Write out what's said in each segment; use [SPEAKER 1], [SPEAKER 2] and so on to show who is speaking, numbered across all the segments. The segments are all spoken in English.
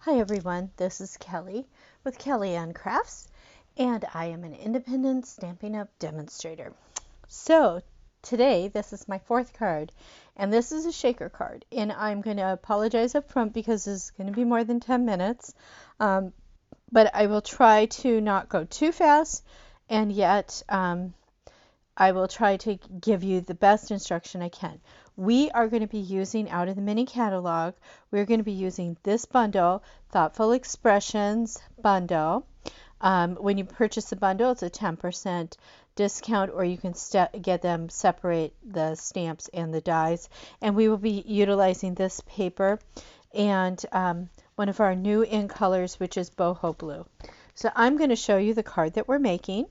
[SPEAKER 1] Hi everyone, this is Kelly with Kelly Ann Crafts, and I am an independent Stampin' Up! Demonstrator. So today, this is my fourth card, and this is a shaker card, and I'm going to apologize up front because this is going to be more than 10 minutes, but I will try to not go too fast, and yet I will try to give you the best instruction I can. We are going to be using out of the mini catalog, we're going to be using this bundle, Thoughtful Expressions bundle. When you purchase a bundle, it's a 10% discount, or you can get them separate, the stamps and the dies. And we will be utilizing this paper and one of our new in colors, which is Boho Blue. So I'm going to show you the card that we're making.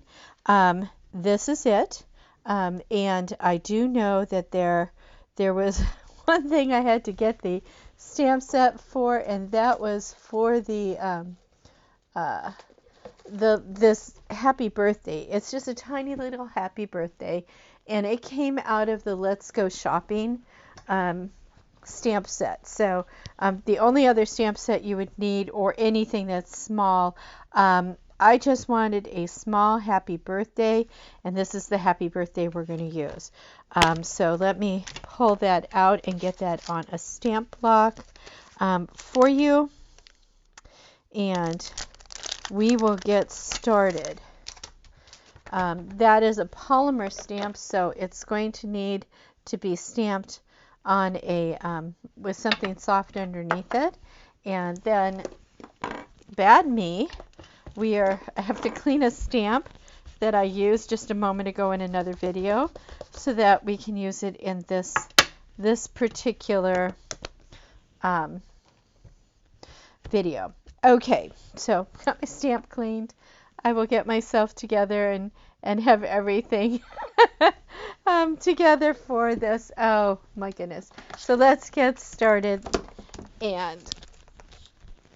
[SPEAKER 1] This is it. And I do know that there was one thing I had to get the stamp set for, and that was for the this happy birthday. It's just a tiny little happy birthday, and it came out of the Let's Go Shopping stamp set. So the only other stamp set you would need, or anything that's small, I just wanted a small happy birthday, and this is the happy birthday we're going to use. So let me pull that out and get that on a stamp block for you, and we will get started. That is a polymer stamp, so it's going to need to be stamped on a with something soft underneath it. And then, bad me, I have to clean a stamp that I used just a moment ago in another video, so that we can use it in this particular video. Okay, so got my stamp cleaned. I will get myself together and have everything together for this. Oh my goodness. So let's get started. And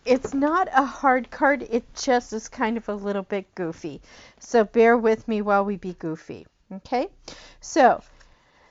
[SPEAKER 1] it's not a hard card, it just is kind of a little bit goofy. So bear with me while we be goofy. Okay, so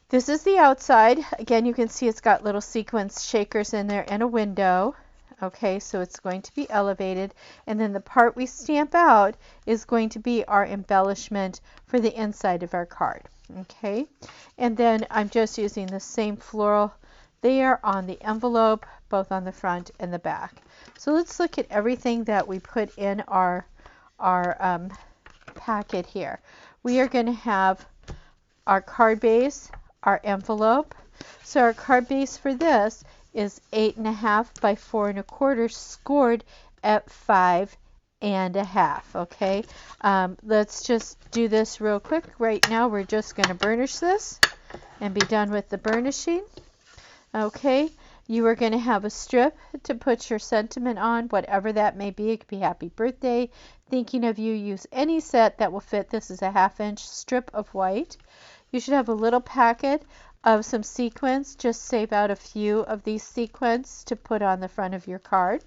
[SPEAKER 1] this is the outside. Again, you can see it's got little sequins shakers in there and a window. Okay, so it's going to be elevated, and then the part we stamp out is going to be our embellishment for the inside of our card. Okay, and then I'm just using the same floral there on the envelope, both on the front and the back. So let's look at everything that we put in our packet here. We are going to have our card base, our envelope. So our card base for this is 8.5 by 4.25, scored at 5.5. Okay, let's just do this real quick. Right now we're just going to burnish this and be done with the burnishing. Okay, you are going to have a strip to put your sentiment on, whatever that may be. It could be happy birthday, thinking of you. Use any set that will fit. This is a 1/2-inch strip of white. You should have a little packet of some sequins. Just save out a few of these sequins to put on the front of your card.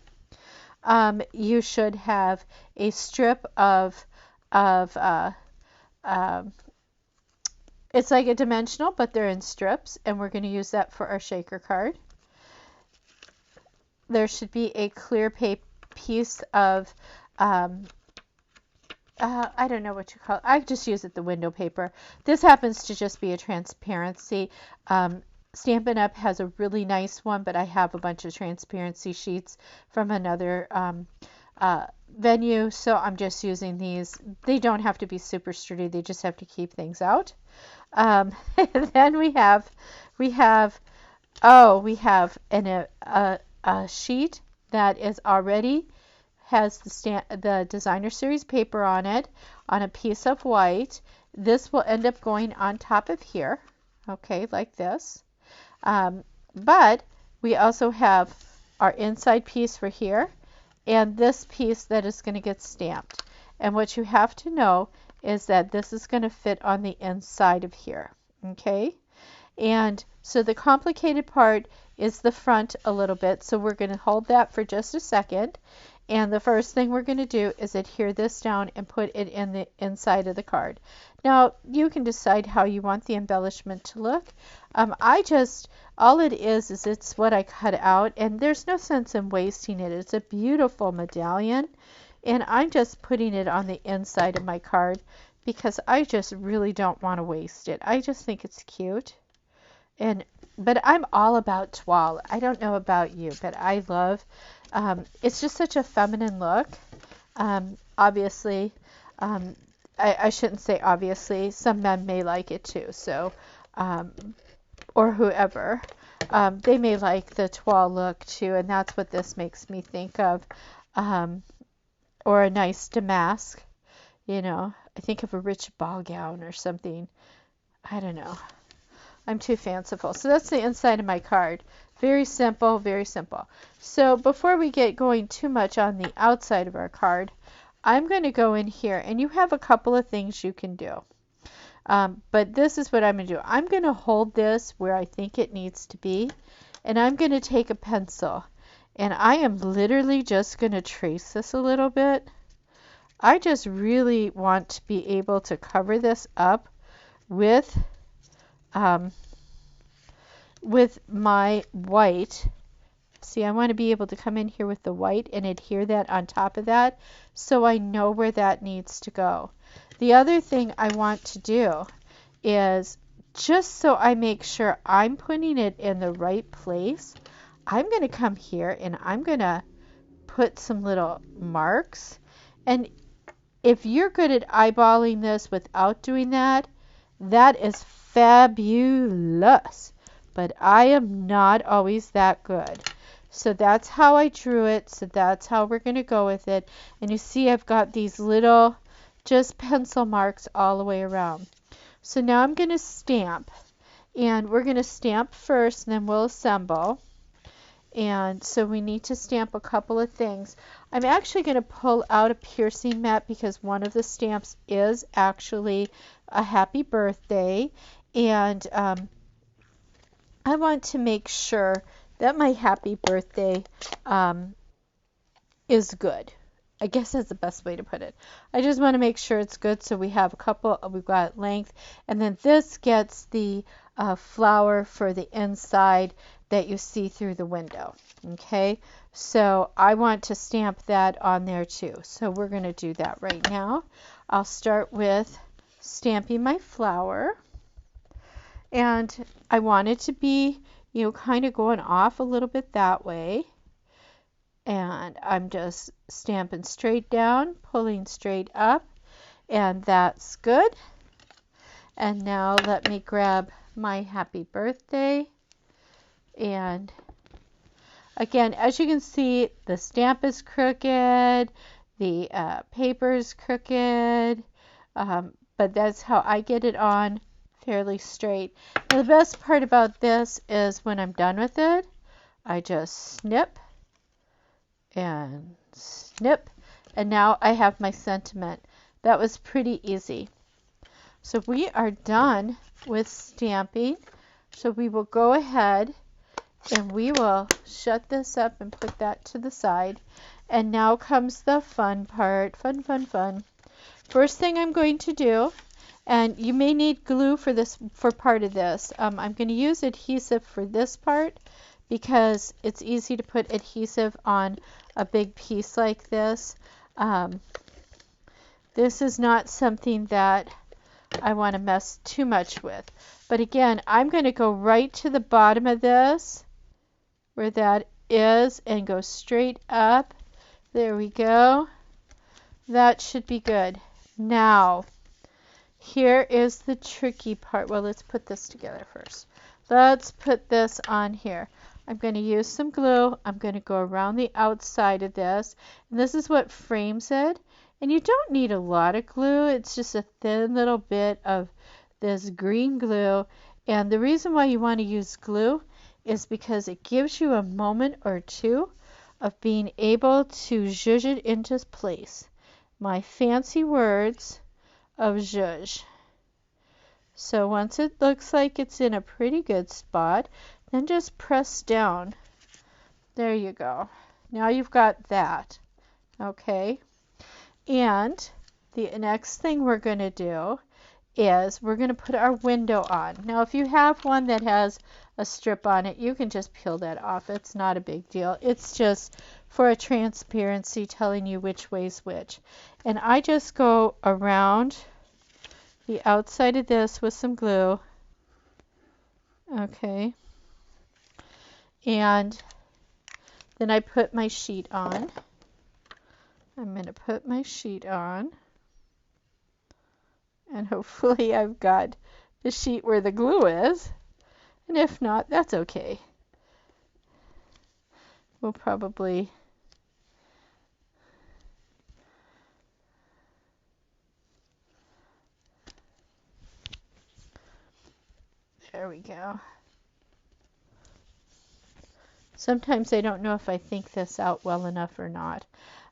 [SPEAKER 1] You should have a strip of it's like a dimensional, but they're in strips, and we're going to use that for our shaker card. There should be a clear piece of I don't know what you call it. I just use it the window paper. This happens to just be a transparency. Stampin' Up! Has a really nice one, but I have a bunch of transparency sheets from another venue, so I'm just using these. They don't have to be super sturdy. They just have to keep things out. And then we have a sheet that is already has the designer series paper on it, on a piece of white. This will end up going on top of here, okay, like this. But we also have our inside piece for here, and this piece that is going to get stamped. And what you have to know is that this is going to fit on the inside of here, okay? And so the complicated part is the front a little bit, so we're going to hold that for just a second. And the first thing we're going to do is adhere this down and put it in the inside of the card. Now, you can decide how you want the embellishment to look. All it is it's what I cut out, and there's no sense in wasting it. It's a beautiful medallion, and I'm just putting it on the inside of my card because I just really don't want to waste it. I just think it's cute. But I'm all about toile. I don't know about you, but I love, it's just such a feminine look. Obviously, I shouldn't say obviously, some men may like it too, so, or whoever. They may like the toile look too, and that's what this makes me think of. Or a nice damask, you know. I think of a rich ball gown or something. I don't know. I'm too fanciful. So that's the inside of my card. Very simple, very simple. So before we get going too much on the outside of our card, I'm going to go in here, and you have a couple of things you can do. But this is what I'm going to do. I'm going to hold this where I think it needs to be, and I'm going to take a pencil, and I am literally just going to trace this a little bit. I just really want to be able to cover this up with my white. See, I want to be able to come in here with the white and adhere that on top of that so I know where that needs to go. The other thing I want to do is, just so I make sure I'm putting it in the right place, I'm going to come here and I'm going to put some little marks. And if you're good at eyeballing this without doing that, that is fabulous. But I am not always that good. So that's how I drew it. So that's how we're going to go with it. And you see I've got these little just pencil marks all the way around. So now I'm going to stamp. And we're going to stamp first, and then we'll assemble. And so we need to stamp a couple of things. I'm actually going to pull out a piercing mat because one of the stamps is actually a happy birthday. And I want to make sure that my happy birthday is good. I guess that's the best way to put it. I just want to make sure it's good, so we have a couple, we've got length, and then this gets the flower for the inside that you see through the window. Okay, so I want to stamp that on there too. So we're going to do that right now. I'll start with stamping my flower, and I want it to be, you know, kind of going off a little bit that way. And I'm just stamping straight down, pulling straight up, and that's good. And now let me grab my happy birthday. And again, as you can see, the stamp is crooked, the paper is crooked, but that's how I get it on fairly straight. Now, the best part about this is when I'm done with it, I just snip and snip, and now I have my sentiment. That was pretty easy. So we are done with stamping. So we will go ahead and we will shut this up and put that to the side. And now comes the fun part. Fun, fun, fun. First thing I'm going to do, and you may need glue for this, for part of this. I'm going to use adhesive for this part because it's easy to put adhesive on a big piece like this. This is not something that I want to mess too much with. But again, I'm going to go right to the bottom of this, where that is, and go straight up. There we go. That should be good. Now, here is the tricky part. Well, let's put this together first. Let's put this on here. I'm going to use some glue. I'm going to go around the outside of this. And this is what frames it. And you don't need a lot of glue. It's just a thin little bit of this green glue. And the reason why you want to use glue is because it gives you a moment or two of being able to zhuzh it into place. My fancy words of zhuzh. So once it looks like it's in a pretty good spot, then just press down. There you go. Now you've got that. Okay. And the next thing we're going to do is we're going to put our window on. Now, if you have one that has a strip on it, you can just peel that off. It's not a big deal. It's just for a transparency, telling you which way's which. And I just go around the outside of this with some glue. Okay. And then I put my sheet on. I'm going to put my sheet on. And hopefully I've got the sheet where the glue is. And if not, that's okay. We'll probably there we go. Sometimes I don't know if I think this out well enough or not.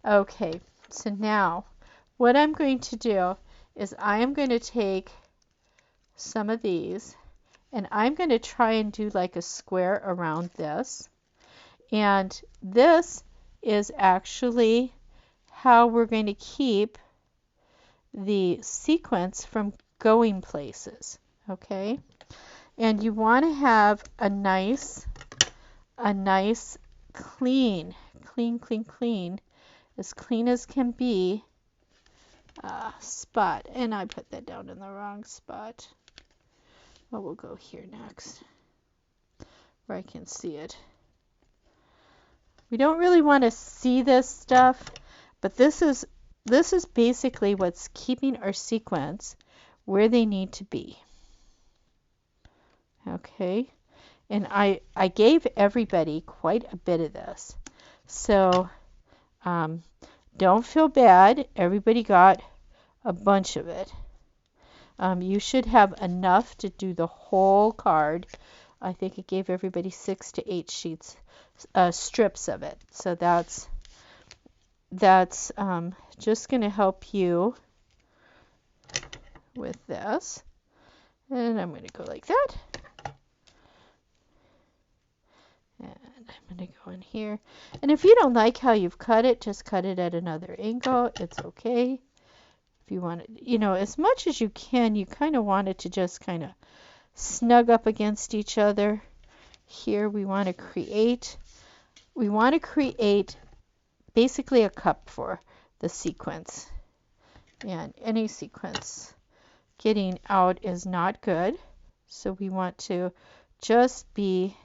[SPEAKER 1] Okay, so now what I'm going to do is I am going to take some of these and I'm going to try and do like a square around this. And this is actually how we're going to keep the sequins from going places. Okay? And you want to have a nice clean, as clean as can be spot. And I put that down in the wrong spot. Well, we'll go here next where I can see it. We don't really want to see this stuff, but this is basically what's keeping our sequins where they need to be. Okay, and I gave everybody quite a bit of this, so don't feel bad. Everybody got a bunch of it. You should have enough to do the whole card. I think it gave everybody 6 to 8 sheets, strips of it. So that's just going to help you with this. And I'm going to go like that. And I'm going to go in here. And if you don't like how you've cut it, just cut it at another angle. It's okay. If you want it, you know, as much as you can, you kind of want it to just kind of snug up against each other. Here we want to create basically a cup for the sequins. And any sequins getting out is not good. So we want to just be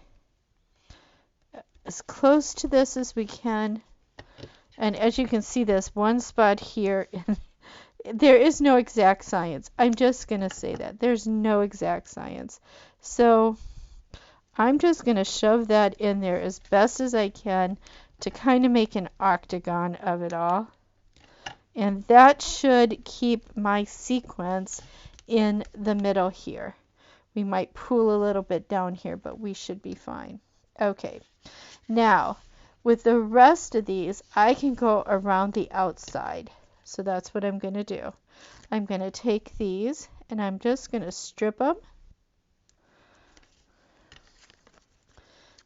[SPEAKER 1] as close to this as we can. And as you can see, this one spot here, there is no exact science. I'm just going to say that. There's no exact science. So I'm just going to shove that in there as best as I can to kind of make an octagon of it all. And that should keep my sequins in the middle here. We might pool a little bit down here, but we should be fine. Okay. Now, with the rest of these, I can go around the outside. So that's what I'm going to do. I'm going to take these and I'm just going to strip them.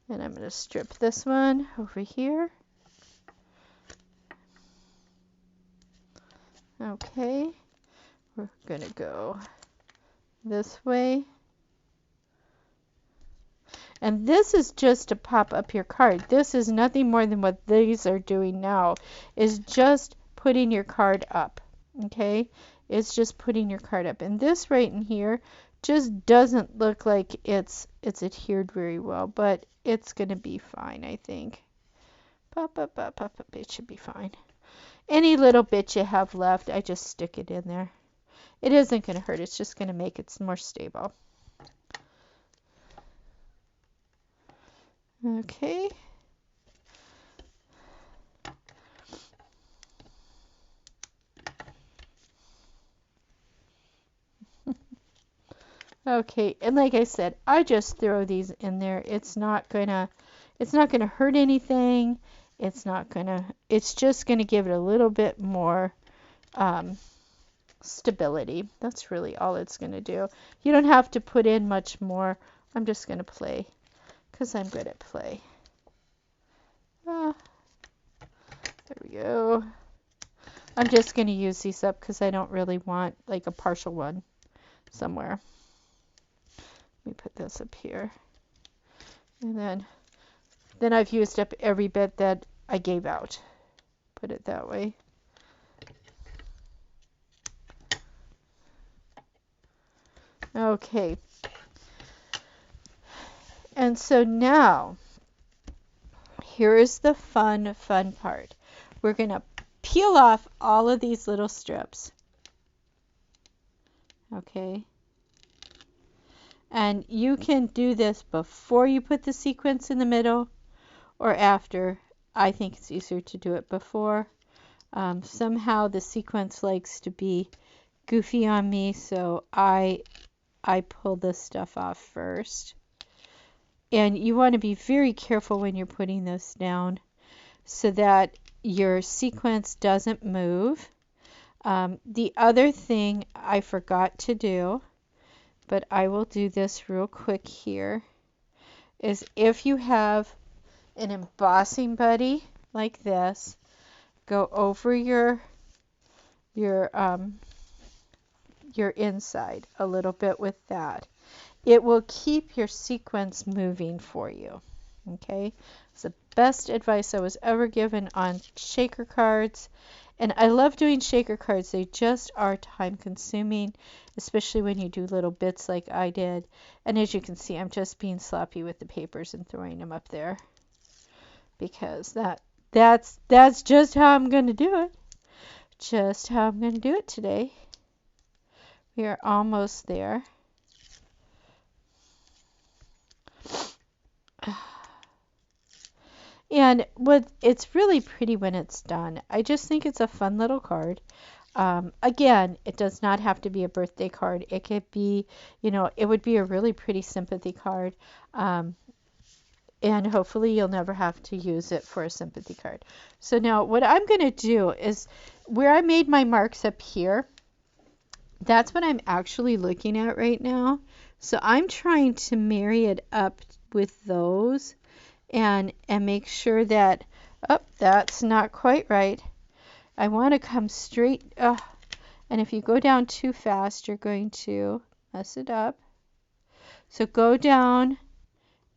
[SPEAKER 1] And I'm going to strip this one over here. Okay. We're going to go this way. And this is just to pop up your card. This is nothing more than what these are doing now, is just putting your card up. Okay? It's just putting your card up. And this right in here just doesn't look like it's adhered very well, but it's going to be fine, I think. Pop up, pop up, it should be fine. Any little bit you have left, I just stick it in there. It isn't going to hurt. It's just going to make it more stable. Okay. Okay, and like I said, I just throw these in there. It's not gonna hurt anything. It's just gonna give it a little bit more stability. That's really all it's gonna do. You don't have to put in much more. I'm just gonna play, because I'm good at play. There we go. I'm just gonna use these up because I don't really want like a partial one. somewhere. Let me put this up here. And then I've used up every bit that I gave out. Put it that way. Okay. And so now, here is the fun part. We're going to peel off all of these little strips. Okay. And you can do this before you put the sequins in the middle or after. I think it's easier to do it before. Somehow the sequins likes to be goofy on me, so I pull this stuff off first. And you want to be very careful when you're putting this down so that your sequence doesn't move. The other thing I forgot to do, but I will do this real quick here, is if you have an embossing buddy like this, go over your inside a little bit with that. It will keep your sequence moving for you. Okay, it's the best advice I was ever given on shaker cards. And I love doing shaker cards. They just are time consuming, especially when you do little bits like I did. And as you can see, I'm just being sloppy with the papers and throwing them up there, because that's just how I'm going to do it. Just how I'm going to do it today. We are almost there. And it's really pretty when it's done. I just think it's a fun little card. Again, it does not have to be a birthday card. It could be, it would be a really pretty sympathy card. And hopefully you'll never have to use it for a sympathy card. So now what I'm going to do is, where I made my marks up here, that's what I'm actually looking at right now. So I'm trying to marry it up with those and make sure that, that's not quite right. I want to come straight, and if you go down too fast, you're going to mess it up. So go down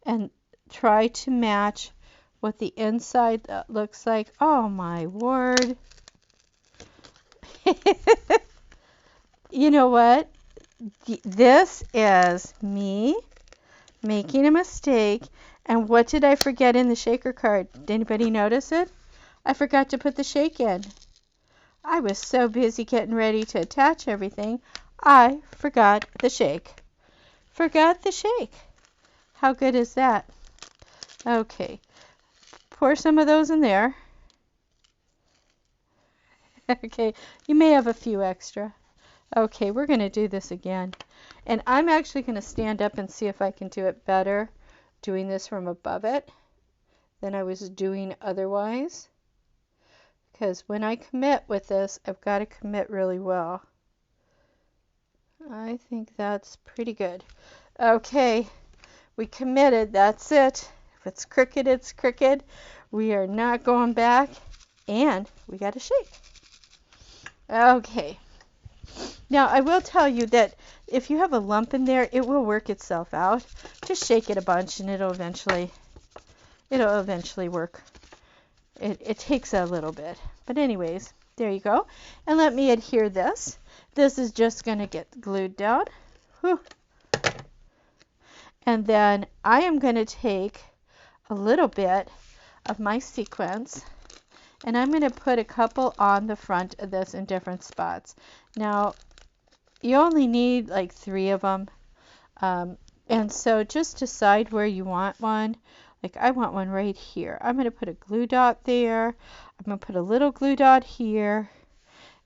[SPEAKER 1] and try to match what the inside looks like. Oh my word. You know what? This is me making a mistake. And what did I forget in the shaker card? Did anybody notice it? I forgot to put the shake in. I was so busy getting ready to attach everything, I forgot the shake. Forgot the shake. How good is that? Okay, pour some of those in there. Okay, you may have a few extra. Okay, we're going to do this again. And I'm actually going to stand up and see if I can do it better doing this from above it than I was doing otherwise. Because when I commit with this, I've got to commit really well. I think that's pretty good. Okay, we committed. That's it. If it's crooked, it's crooked. We are not going back. And we got to shake. Okay. Now, I will tell you that if you have a lump in there, it will work itself out. Just shake it a bunch and it'll eventually work. It takes a little bit. But anyways, there you go. And let me adhere this. This is just going to get glued down. Whew. And then I am going to take a little bit of my sequins, and I'm going to put a couple on the front of this in different spots. Now, you only need like 3 of them. And so just decide where you want one. Like I want one right here. I'm going to put a glue dot there. I'm going to put a little glue dot here.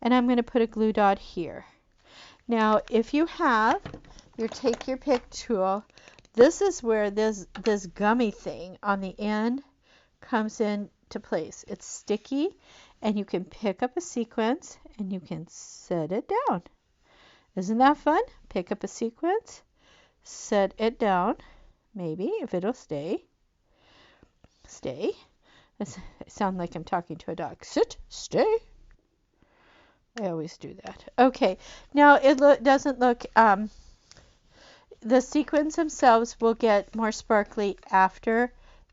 [SPEAKER 1] And I'm going to put a glue dot here. Now, if you have your take your pick tool, this is where this gummy thing on the end comes into place. It's sticky, and you can pick up a sequence and you can set it down. Isn't that fun? Pick up a sequence, set it down, maybe if it'll stay. Stay. I sound like I'm talking to a dog. Sit, stay. I always do that. Okay, now it doesn't look, the sequins themselves will get more sparkly after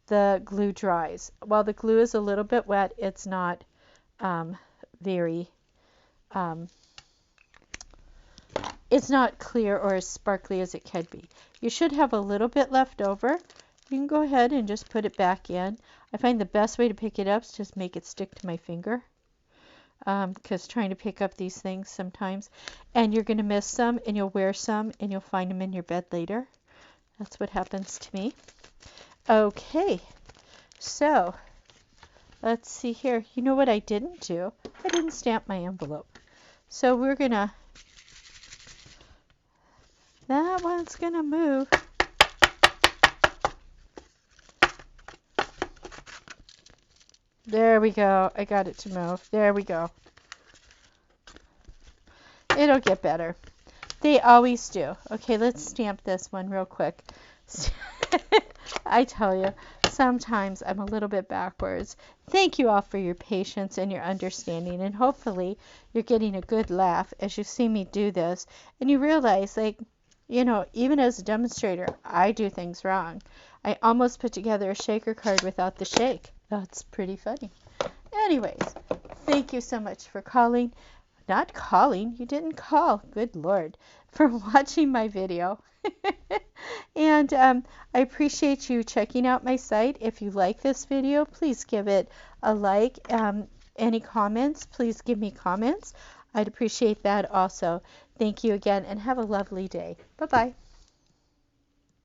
[SPEAKER 1] the glue dries. While the glue is a little bit wet, it's not very, it's not clear or as sparkly as it could be. You should have a little bit left over. You can go ahead and just put it back in. I find the best way to pick it up is just make it stick to my finger. Because trying to pick up these things sometimes, and you're going to miss some, and you'll wear some, and you'll find them in your bed later. That's what happens to me. Okay, so let's see here. You know what I didn't do? I didn't stamp my envelope. So we're going to, that one's going to move. There we go. I got it to move. There we go. It'll get better. They always do. Okay, let's stamp this one real quick. I tell you, sometimes I'm a little bit backwards. Thank you all for your patience and your understanding, and hopefully you're getting a good laugh as you see me do this, and you realize, like, you know, even as a demonstrator, I do things wrong. I almost put together a shaker card without the shake. That's pretty funny. Anyways, thank you so much for calling. Not calling, you didn't call, good Lord, for watching my video. And I appreciate you checking out my site. If you like this video, please give it a like. Any comments, please give me comments. I'd appreciate that also. Thank you again, and have a lovely day. Bye-bye.